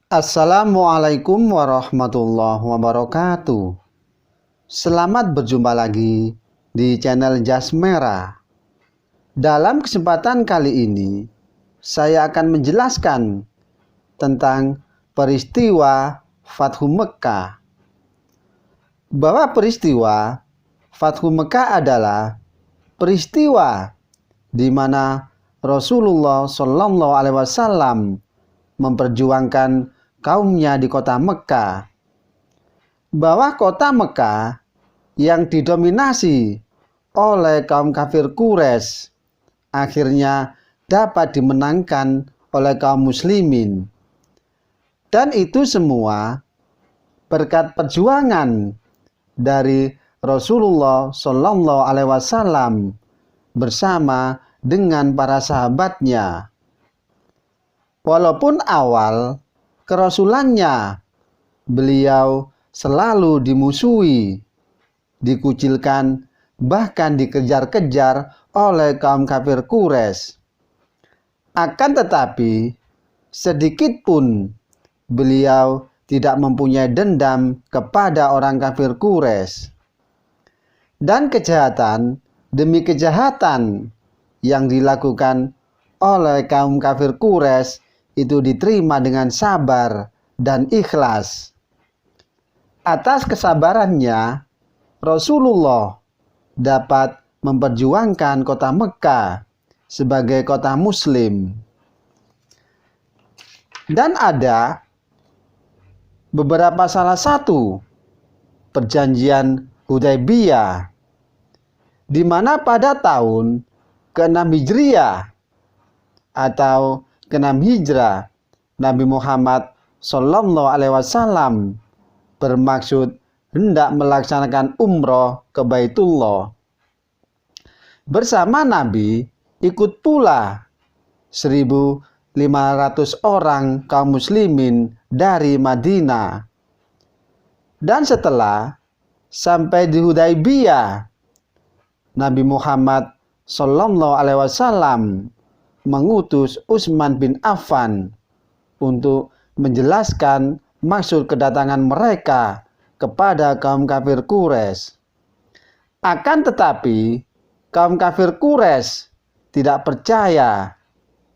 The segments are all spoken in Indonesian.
Assalamualaikum warahmatullahi wabarakatuh. Selamat berjumpa lagi di channel Jas Merah. Dalam kesempatan kali ini, saya akan menjelaskan tentang peristiwa Fathu Mekkah. Bahwa peristiwa Fathu Mekkah adalah peristiwa di mana Rasulullah Shallallahu Alaihi Wasallam memperjuangkan kaumnya di kota Mekkah, bahwa kota Mekkah yang didominasi oleh kaum kafir Quraisy akhirnya dapat dimenangkan oleh kaum muslimin, dan itu semua berkat perjuangan dari Rasulullah Shallallahu Alaihi Wasallam bersama dengan para sahabatnya. Walaupun awal kerasulannya beliau selalu dimusuhi, dikucilkan, bahkan dikejar-kejar oleh kaum kafir Quraisy. Akan tetapi, sedikit pun beliau tidak mempunyai dendam kepada orang kafir Quraisy. Dan kejahatan demi kejahatan yang dilakukan oleh kaum kafir Quraisy itu diterima dengan sabar dan ikhlas. Atas kesabarannya, Rasulullah dapat memperjuangkan kota Mekkah sebagai kota muslim. Dan ada beberapa salah satu perjanjian Hudaybiyah, di mana pada tahun ke-6 Hijriah atau ke-6 Hijrah, Nabi Muhammad Shallallahu Alaihi Wasallam bermaksud hendak melaksanakan umroh ke Baitullah. Bersama Nabi ikut pula 1.500 orang kaum muslimin dari Madinah. Dan setelah sampai di Hudaybiyah, Nabi Muhammad Shallallahu Alaihi Wasallam mengutus Utsman bin Affan untuk menjelaskan maksud kedatangan mereka kepada kaum kafir Quraisy. Akan tetapi, kaum kafir Quraisy tidak percaya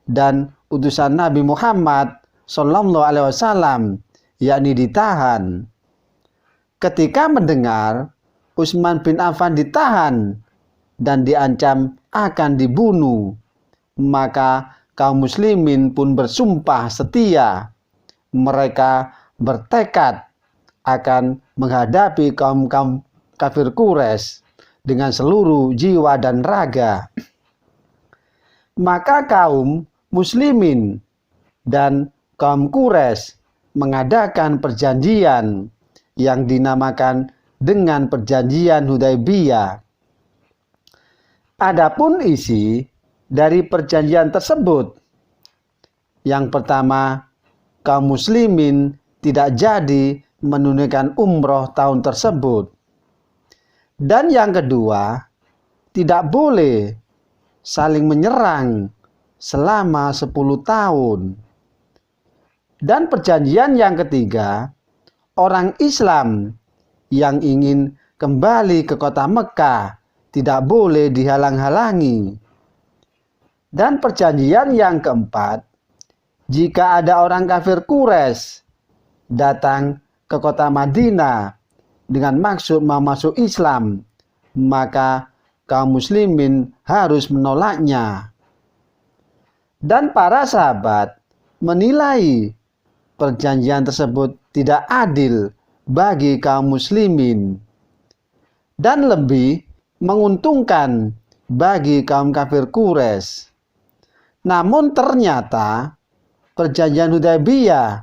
dan utusan Nabi Muhammad Shallallahu Alaihi Wasallam yakni ditahan. Ketika mendengar Utsman bin Affan ditahan dan diancam akan dibunuh, maka kaum muslimin pun bersumpah setia. Mereka bertekad akan menghadapi kaum kafir Quraisy dengan seluruh jiwa dan raga. Maka kaum muslimin dan kaum Quraisy mengadakan perjanjian yang dinamakan dengan perjanjian Hudaybiyah. Adapun isi dari perjanjian tersebut, yang pertama, kaum muslimin tidak jadi menunaikan umroh tahun tersebut. Dan yang kedua, tidak boleh saling menyerang selama 10 tahun. Dan perjanjian yang ketiga, orang Islam yang ingin kembali ke kota Mekkah tidak boleh dihalang-halangi. Dan perjanjian yang keempat, jika ada orang kafir Quraisy datang ke kota Madinah dengan maksud mau masuk Islam, maka kaum muslimin harus menolaknya. Dan para sahabat menilai perjanjian tersebut tidak adil bagi kaum muslimin dan lebih menguntungkan bagi kaum kafir Quraisy. Namun ternyata perjanjian Hudaybiyah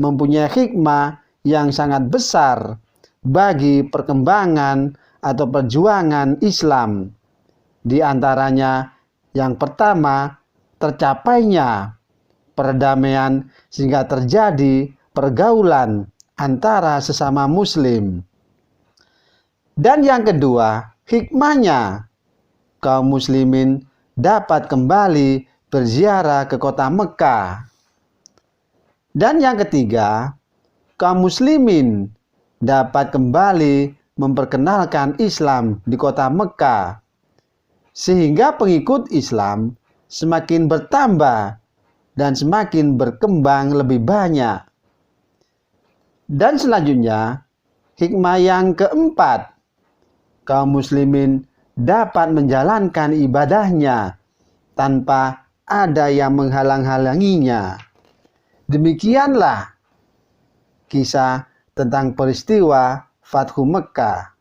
mempunyai hikmah yang sangat besar bagi perkembangan atau perjuangan Islam. Di antaranya yang pertama, tercapainya perdamaian sehingga terjadi pergaulan antara sesama muslim. Dan yang kedua, hikmahnya kaum muslimin dapat kembali berziarah ke kota Mekkah. Dan yang ketiga, kaum muslimin dapat kembali memperkenalkan Islam di kota Mekah, sehingga pengikut Islam semakin bertambah dan semakin berkembang lebih banyak. Dan selanjutnya, hikmah yang keempat, kaum muslimin dapat menjalankan ibadahnya tanpa ada yang menghalang-halanginya. Demikianlah kisah tentang peristiwa Fathu Mekah.